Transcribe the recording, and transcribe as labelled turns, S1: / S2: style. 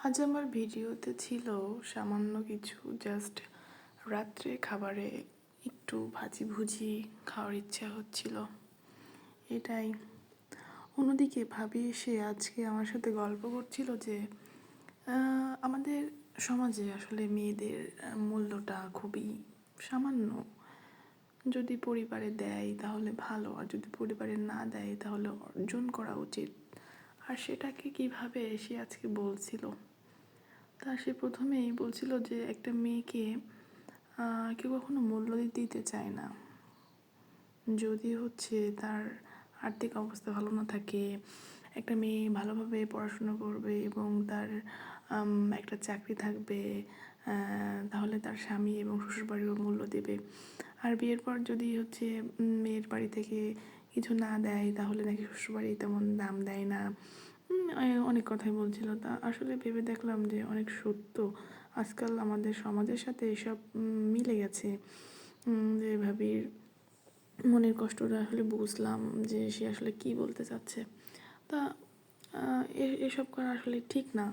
S1: আজ আমার ভিডিওতে ছিল সামান্য কিছু জাস্ট রাত্রে খাবারে একটু ভাজি ভুজি খাওয়ার ইচ্ছা হচ্ছিল এটাই। অন্যদিকে ভাবি এসে আজকে আমার সাথে গল্প করছিল যে আমাদের সমাজে আসলে মেয়েদের মূল্যটা খুবই সামান্য। যদি পরিবারে দেয় তাহলে ভালো, আর যদি পরিবারে না দেয় তাহলে অর্জন করা উচিত। আর সেটাকে কিভাবে সে আজকে বলছিল। তা সে প্রথমেই বলছিল যে একটা মেয়েকে কেউ কখনো মূল্য দিতে চায় না যদি হচ্ছে তার আর্থিক অবস্থা ভালো না থাকে। একটা মেয়ে ভালোভাবে পড়াশোনা করবে এবং তার একটা চাকরি থাকবে, তাহলে তার স্বামী এবং শ্বশুরবাড়িও মূল্য দেবে। আর বিয়ের পর যদি হচ্ছে মেয়ের বাড়ি থেকে কিছু না দেয় তাহলে নাকি শ্বশুরবাড়ি তেমন দাম দেয় না। অনেক কথাই বলছিল। তা আসলে ভেবে দেখলাম যে অনেক সত্য। আজকাল আমাদের সমাজের সাথে এসব মিলে গেছে। যে ভাবির মনের কষ্টটা আসলে বুঝলাম যে সে আসলে কী বলতে চাচ্ছে। তা এসব করা আসলে ঠিক না।